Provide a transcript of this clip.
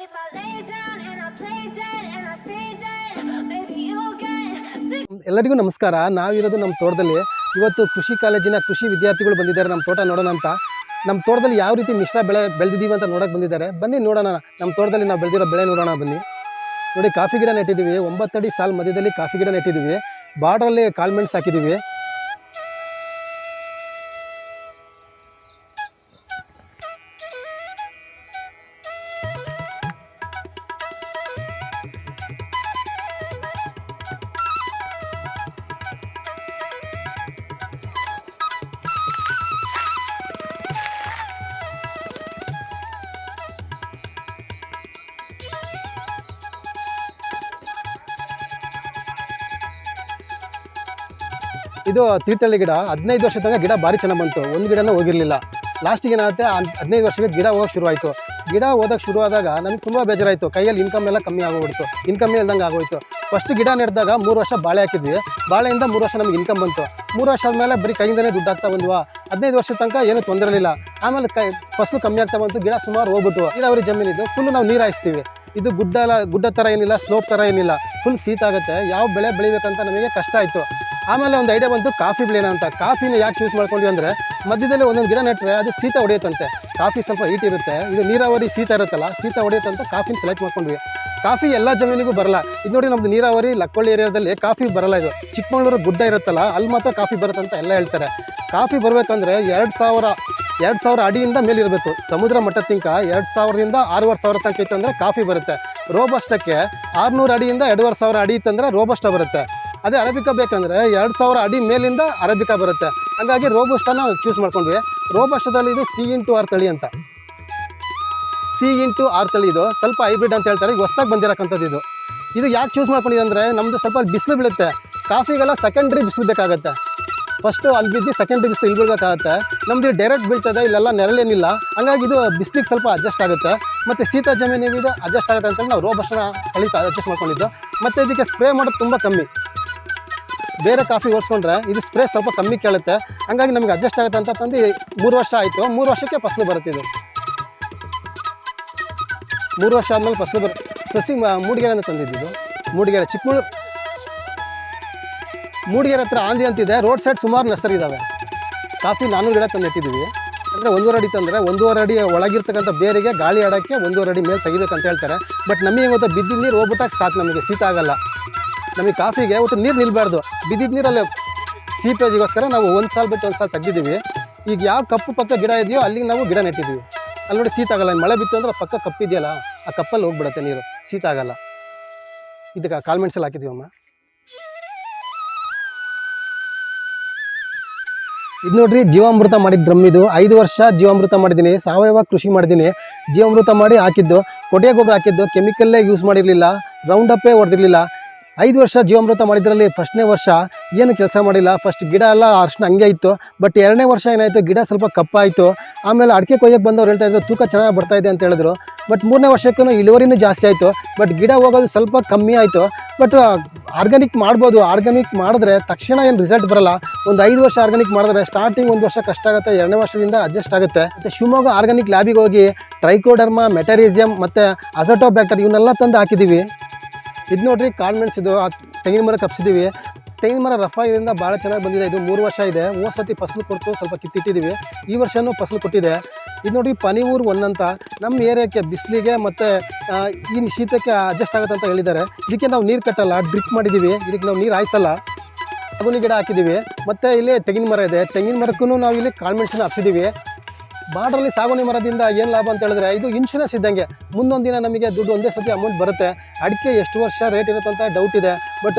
if I lay down and I play dead and I stay dead, maybe you'll get sick. ಎಲ್ಲರಿಗೂ ನಮಸ್ಕಾರ. ನಾವಿರೋದು ನಮ್ಮ ತೋಟದಲ್ಲಿ. ಇವತ್ತು ಕೃಷಿ ಕಾಲೇಜಿನ ಕೃಷಿ ವಿದ್ಯಾರ್ಥಿಗಳು ಬಂದಿದ್ದಾರೆ ನಮ್ಮ ತೋಟ ನೋಡೋಣ ಅಂತ. ನಮ್ಮ ತೋಟದಲ್ಲಿ ಯಾವ ರೀತಿ ಮಿಶ್ರ ಬೆಳೆ ಬೆಳೆದಿದ್ದೀವಿ ಅಂತ ನೋಡೋಕೆ ಬಂದಿದ್ದಾರೆ. ಬನ್ನಿ ನೋಡೋಣ, ನಮ್ಮ ತೋಟದಲ್ಲಿ ನಾವು ಬೆಳೆದಿರೋ ಬೆಳೆ ನೋಡೋಣ ಬನ್ನಿ. ನೋಡಿ, ಕಾಫಿ ಗಿಡ ನೆಟ್ಟಿದ್ದೀವಿ. 9 ಅಡಿ ಸಾಲ್ ಮಧ್ಯದಲ್ಲಿ ಕಾಫಿ ಗಿಡ ನೆಟ್ಟಿದ್ದೀವಿ. ಬಾರ್ಡ್ರಲ್ಲಿ ಕಾಳುಮೆಣಸು ಹಾಕಿದ್ದೀವಿ. ಇದು ತೀರ್ಥಹಳ್ಳಿ ಗಿಡ. 15 ವರ್ಷ ತನಕ ಗಿಡ ಭಾರಿ ಚೆನ್ನಾಗಿ ಬಂತು. ಒಂದು ಗಿಡನೂ ಹೋಗಿರಲಿಲ್ಲ. ಲಾಸ್ಟಿಗೆ ಏನಾಗುತ್ತೆ, 15 ವರ್ಷಕ್ಕೆ ಗಿಡ ಹೋಗೋಕೆ ಶುರುವಾಯಿತು. ಗಿಡ ಓದೋಕ್ಕೆ ಶುರು ಆದಾಗ ನಮಗೆ ತುಂಬ ಬೇಜಾರಾಯಿತು. ಕೈಯಲ್ಲಿ ಇನ್ಕಮ್ ಎಲ್ಲ ಕಮ್ಮಿ ಆಗೋಗ್ಬಿಡ್ತು. ಇನ್ಕಮ್ಮೇ ಇಲ್ದಂಗೆ ಆಗೋಯ್ತು. ಫಸ್ಟ್ ಗಿಡ ನೆಟ್ಟಿದಾಗ 3 ವರ್ಷ ಬಾಳೆ ಹಾಕಿದ್ವಿ. ಬಾಳೆಯಿಂದ 3 ವರ್ಷ ನಮಗೆ ಇನ್ಕಮ್ ಬಂತು. 3 ವರ್ಷ ಆದಮೇಲೆ ಬರೀ ಕೈಯಿಂದನೇ ದುಡ್ಡು ಆಗ್ತಾ ಬಂದ್ವಾ. 15 ವರ್ಷದ ತನಕ ಏನೂ ತೊಂದರೆ ಇರಲಿಲ್ಲ. ಆಮೇಲೆ ಫಸಲು ಕಮ್ಮಿ ಆಗ್ತಾ ಬಂತು. ಗಿಡ ಸುಮಾರು ಹೋಗ್ಬಿಟ್ಟು ನೀರಾವರಿ ಜಮೀನಿದ್ದು ಫುಲ್ಲು ನಾವು ನೀರು ಹಾಯಿಸ್ತೀವಿ. ಇದು ಗುಡ್ಡ ಥರ ಏನಿಲ್ಲ, ಸ್ಲೋಪ್ ಥರ ಏನಿಲ್ಲ, ಫುಲ್ ಶೀತ ಆಗುತ್ತೆ. ಯಾವ ಬೆಳೆ ಬೆಳಿಬೇಕಂತ ನಮಗೆ ಕಷ್ಟ ಆಯಿತು. ಆಮೇಲೆ ಒಂದು ಐಡಿಯಾ ಬಂತು, ಕಾಫಿ ಬೆಳೆಯೋಣ ಅಂತ. ಕಾಫಿನ ಯಾಕೆ ಚೂಸ್ ಮಾಡ್ಕೊಂಡ್ವಿ ಅಂದರೆ, ಮಧ್ಯದಲ್ಲಿ ಒಂದೊಂದು ಗಿಡ ನೆಟ್ಟರೆ ಅದು ಶೀತ ಹೊಡೆಯುತ್ತಂತೆ. ಕಾಫಿ ಸ್ವಲ್ಪ ಹೀಟ್ ಇರುತ್ತೆ, ಇದು ನೀರಾವರಿ ಶೀತ ಇರುತ್ತಲ್ಲ, ಶೀತ ಹೊಡೆಯುತ್ತಂತ ಕಾಫಿನ ಸೆಲೆಕ್ಟ್ ಮಾಡ್ಕೊಂಡ್ವಿ. ಕಾಫಿ ಎಲ್ಲ ಜಮೀನಿಗೂ ಬರಲ್ಲ. ಇದು ನೋಡಿ, ನಮ್ಮದು ನೀರಾವರಿ ಲಕ್ಕೊಳ್ಳಿ ಏರಿಯಾದಲ್ಲಿ ಕಾಫಿ ಬರಲ್ಲ. ಇದು ಚಿಕ್ಕಮಗಳೂರು ಗುಡ್ಡ ಇರುತ್ತಲ್ಲ, ಅಲ್ಲಿ ಮಾತ್ರ ಕಾಫಿ ಬರುತ್ತೆ ಅಂತ ಎಲ್ಲ ಹೇಳ್ತಾರೆ. ಕಾಫಿ ಬರಬೇಕಂದ್ರೆ 2000 ಅಡಿಯಿಂದ ಮೇಲಿರಬೇಕು. ಸಮುದ್ರ ಮಟ್ಟ ತನಕ 2000ರಿಂದ 6500 ತನಕ ಇತ್ತಂದರೆ ಕಾಫಿ ಬರುತ್ತೆ. ರೋಬಸ್ಟಕ್ಕೆ 600 ಅಡಿಯಿಂದ 2500 ಅಡಿ ಇತ್ತಂದರೆ ರೋಬಸ್ಟ ಬರುತ್ತೆ. ಅದೇ ಅರೇಬಿಕಾ ಬೇಕಂದರೆ 2000 ಅಡಿ ಮೇಲಿಂದ ಅರೇಬಿಕಾ ಬರುತ್ತೆ. ಹಾಗಾಗಿ ರೋಬಸ್ಟನ ಚೂಸ್ ಮಾಡ್ಕೊಂಡ್ವಿ. ರೋಬಸ್ಟದಲ್ಲಿ ಇದು C/R ತಳಿ ಅಂತ. C/R ತಳಿ ಇದು ಸ್ವಲ್ಪ ಹೈಬ್ರಿಡ್ ಅಂತ ಹೇಳ್ತಾರೆ. ಈಗ ಹೊಸದಾಗಿ ಬಂದಿರಕ್ಕಂಥದ್ದು ಇದು ಯಾಕೆ ಚೂಸ್ ಮಾಡ್ಕೊಂಡಿದೆ ಅಂದರೆ, ನಮ್ಮದು ಸ್ವಲ್ಪ ಬಿಸಿಲು ಬೀಳುತ್ತೆ. ಕಾಫಿಗೆಲ್ಲ ಸೆಕೆಂಡ್ರಿ ಬಿಸಿಲು ಬೇಕಾಗುತ್ತೆ. ಫಸ್ಟು ಅಲ್ಲಿ ಬಿದ್ದು ಸೆಕೆಂಡ್ರಿ ಬಿಸಿಲು ಇಲ್ಲಿ ಬೀಳಬೇಕಾಗತ್ತೆ. ನಮ್ಮದು ಡೈರೆಕ್ಟ್ ಬೀಳ್ತದೆ, ಇಲ್ಲೆಲ್ಲ ನೆರಳೇನಿಲ್ಲ. ಹಂಗಾಗಿ ಇದು ಬಿಸಿಲಿಗೆ ಸ್ವಲ್ಪ ಅಡ್ಜಸ್ಟ್ ಆಗುತ್ತೆ. ಮತ್ತು ಶೀತ ಜಮೀನಿಗೆ ಇದು ಅಡ್ಜಸ್ಟ್ ಆಗುತ್ತೆ ಅಂತೇಳಿ ನಾವು ರೋಬಸ್ಟನ ತಳಿ ಅಡ್ಜಸ್ಟ್ ಮಾಡ್ಕೊಂಡಿದ್ದು. ಮತ್ತು ಇದಕ್ಕೆ ಸ್ಪ್ರೇ ಮಾಡೋದು ತುಂಬ ಕಮ್ಮಿ. ಬೇರೆ ಕಾಫಿ ಓಡಿಸ್ಕೊಂಡ್ರೆ ಇದು ಸ್ಪ್ರೇ ಸ್ವಲ್ಪ ಕಮ್ಮಿ ಕೇಳುತ್ತೆ. ಹಂಗಾಗಿ ನಮಗೆ ಅಡ್ಜಸ್ಟ್ ಆಗುತ್ತೆ ಅಂತ ತಂದು 3 ವರ್ಷ ಆಯಿತು. 3 ವರ್ಷಕ್ಕೆ ಫಸಲು ಬರುತ್ತೆ. ಇದು 3 ವರ್ಷ ಆದಮೇಲೆ ಫಸಲು ಬರುತ್ತೆ. ಸಸಿ ಮೂಡಿಗೆರೆಯಿಂದ ತಂದಿದ್ದು. ಮೂಡಿಗೆರೆ, ಚಿಕ್ಕಮಗಳೂರು ಮೂಡಿಗೆರೆ ಹತ್ರ ಆಂದಿ ಅಂತಿದೆ. ರೋಡ್ ಸೈಡ್ ಸುಮಾರು ನರ್ಸರಿ ಇದ್ದಾವೆ. ಕಾಫಿ 400 ಗಿಡ ತಂದು ನೆಟ್ಟಿದ್ದೀವಿ. ಅಂದರೆ 1.5 ಅಡಿ ತಂದರೆ 1.5 ಅಡಿ ಒಳಗಿರ್ತಕ್ಕಂಥ ಬೇರಿಗೆ ಗಾಳಿ ಆಡೋಕ್ಕೆ 1.5 ಅಡಿ ಮೇಲೆ ತೆಗಿಬೇಕಂತ ಹೇಳ್ತಾರೆ. ಬಟ್ ನಮಗೆ ಗೊತ್ತಾ, ಬಿದ್ದಿದ್ದ ನೀರು ಹೋಗ್ಬಿಟ್ಟಾಗ ಸಾಕು, ನಮಗೆ ಶೀತ ಆಗಲ್ಲ. ನಮಗೆ ಕಾಫಿಗೆ ಒಟ್ಟು ನೀರು ನಿಲ್ಬಾರ್ದು. ಬಿದ್ದಿದ್ದ ನೀರಲ್ಲಿ ಸೀಪೇಜಿಗೋಸ್ಕರ ನಾವು ಒಂದು ಸಾಲ ಬಿಟ್ಟು ಒಂದು ಸಾಲ ತೆಗೆದಿದ್ದೀವಿ. ಈಗ ಯಾವ ಕಪ್ಪು ಪಕ್ಕ ಗಿಡ ಇದೆಯೋ ಅಲ್ಲಿಗೆ ನಾವು ಗಿಡ ನೆಟ್ಟಿದ್ದೀವಿ. ಅಲ್ಲಿ ನೋಡಿ, ಶೀತ ಆಗಲ್ಲ. ಮಳೆ ಬಿತ್ತು ಅಂದರೆ ಪಕ್ಕ ಕಪ್ಪಿದೆಯಲ್ಲ, ಆ ಕಪ್ಪಲ್ಲಿ ಹೋಗ್ಬಿಡುತ್ತೆ ನೀರು, ಶೀತ ಆಗಲ್ಲ. ಇದಕ್ಕೆ ಕಾಳುಮೆಣಸಲ್ಲಿ ಹಾಕಿದ್ದೀವಮ್ಮ. ಇದು ನೋಡ್ರಿ, ಜೀವಾಮೃತ ಮಾಡಿದ ಡ್ರಮ್ ಇದು. 5 ವರ್ಷ ಜೀವಾಮೃತ ಮಾಡಿದ್ದೀನಿ. ಸಾವಯವ ಕೃಷಿ ಮಾಡಿದ್ದೀನಿ. ಜೀವಾಮೃತ ಮಾಡಿ ಹಾಕಿದ್ದು, ಕೊಟ್ಟಿಗೆ ಗೊಬ್ಬರ ಹಾಕಿದ್ದು, ಕೆಮಿಕಲ್ಲೇ ಯೂಸ್ ಮಾಡಿರಲಿಲ್ಲ, ರೌಂಡ್ ಅಪ್ಪೇ ಹೊಡೆದಿರಲಿಲ್ಲ. 5 ವರ್ಷ ಜೀವಾಮೃತ ಮಾಡಿದ್ರಲ್ಲಿ ಫಸ್ಟ್ನೇ ವರ್ಷ ಏನು ಕೆಲಸ ಮಾಡಿಲ್ಲ. ಫಸ್ಟ್ ಗಿಡ ಎಲ್ಲ ಅರ್ಶನ ಹಂಗೆ ಇತ್ತು. ಬಟ್ 2ನೇ ವರ್ಷ ಏನಾಯಿತು, ಗಿಡ ಸ್ವಲ್ಪ ಕಪ್ಪಾಯಿತು. ಆಮೇಲೆ ಅಡಿಕೆ ಕೊಯ್ಯಕ್ಕೆ ಬಂದವ್ರು ಹೇಳ್ತಾಯಿದ್ರು ತೂಕ ಚೆನ್ನಾಗಿ ಬರ್ತಾಯಿದೆ ಅಂತ ಹೇಳಿದ್ರು. ಬಟ್ 3ನೇ ವರ್ಷಕ್ಕೂ ಇಳುವರಿನೂ ಜಾಸ್ತಿ ಆಯಿತು. ಬಟ್ ಗಿಡ ಹೋಗೋದು ಸ್ವಲ್ಪ ಕಮ್ಮಿ ಆಯಿತು. ಬಟ್ ಆರ್ಗ್ಯಾನಿಕ್ ಮಾಡ್ಬೋದು. ಆರ್ಗ್ಯಾನಿಕ್ ಮಾಡಿದ್ರೆ ತಕ್ಷಣ ಏನು ರಿಸಲ್ಟ್ ಬರೋಲ್ಲ. ಒಂದು 5 ವರ್ಷ ಆರ್ಗ್ಯಾನಿಕ್ ಮಾಡಿದ್ರೆ ಸ್ಟಾರ್ಟಿಂಗ್ 1 ವರ್ಷ ಕಷ್ಟ ಆಗುತ್ತೆ, 2ನೇ ವರ್ಷದಿಂದ ಅಡ್ಜಸ್ಟ್ ಆಗುತ್ತೆ. ಮತ್ತು ಶಿವಮೊಗ್ಗ ಆರ್ಗ್ಯಾನಿಕ್ ಲ್ಯಾಬಿಗೆ ಹೋಗಿ ಟ್ರೈಕೋಡರ್ಮಾ, ಮೆಟರೀಸಿಯಂ ಮತ್ತು ಅಜೋಟೋಬ್ಯಾಕ್ಟರ್ ಇವನ್ನೆಲ್ಲ ತಂದು ಹಾಕಿದ್ದೀವಿ. ಇದು ನೋಡ್ರಿ, ಕಾಳುಮೆಣಸು. ಇದು ತೆಂಗಿನ ಮರ ಕಪ್ಸಿದ್ದೀವಿ. ತೆಂಗಿನ ಮರ ರಫ ಇದರಿಂದ ಭಾಳ ಚೆನ್ನಾಗಿ ಬಂದಿದೆ. ಇದು 3 ವರ್ಷ ಇದೆ. 3 ಸತಿ ಫಸಲು ಕೊಟ್ಟು ಸ್ವಲ್ಪ ಕಿತ್ತಿಟ್ಟಿದ್ದೀವಿ. ಈ ವರ್ಷವೂ ಫಸಲು ಕೊಟ್ಟಿದೆ. ಇದು ನೋಡಿ, ಪನಿಯೂರು 1 ಅಂತ. ನಮ್ಮ ಏರಿಯಾಕ್ಕೆ ಬಿಸಿಲಿಗೆ ಮತ್ತು ಈ ಶೀತಕ್ಕೆ ಅಡ್ಜಸ್ಟ್ ಆಗುತ್ತೆ ಅಂತ ಹೇಳಿದ್ದಾರೆ. ಇದಕ್ಕೆ ನಾವು ನೀರು ಕಟ್ಟಲ್ಲ, ಡ್ರಿಪ್ ಮಾಡಿದ್ದೀವಿ. ಇದಕ್ಕೆ ನಾವು ನೀರು ಹಾಯಿಸಲ್ಲ. ಸಾಗುನಿ ಗಿಡ ಹಾಕಿದ್ದೀವಿ. ಮತ್ತು ಇಲ್ಲಿ ತೆಂಗಿನ ಮರ ಇದೆ. ತೆಂಗಿನ ಮರಕ್ಕೂ ನಾವು ಇಲ್ಲಿ ಕಾಳುಮೆಣಸನ್ನ ಹಬ್ಸಿದ್ದೀವಿ. ಬಾರ್ಡ್ರಲ್ಲಿ ಸಾಗುನಿ ಮರದಿಂದ ಏನು ಲಾಭ ಅಂತ ಹೇಳಿದ್ರೆ, ಇದು ಇನ್ಶೂರೆನ್ಸ್ ಇದ್ದಂಗೆ. ಮುಂದೊಂದು ದಿನ ನಮಗೆ ದುಡ್ಡು ಒಂದೇ ಸತಿ ಅಮೌಂಟ್ ಬರುತ್ತೆ. ಅಡಿಕೆ ಎಷ್ಟು ವರ್ಷ ರೇಟ್ ಇರುತ್ತೆ ಅಂತ ಡೌಟ್ ಇದೆ. ಬಟ್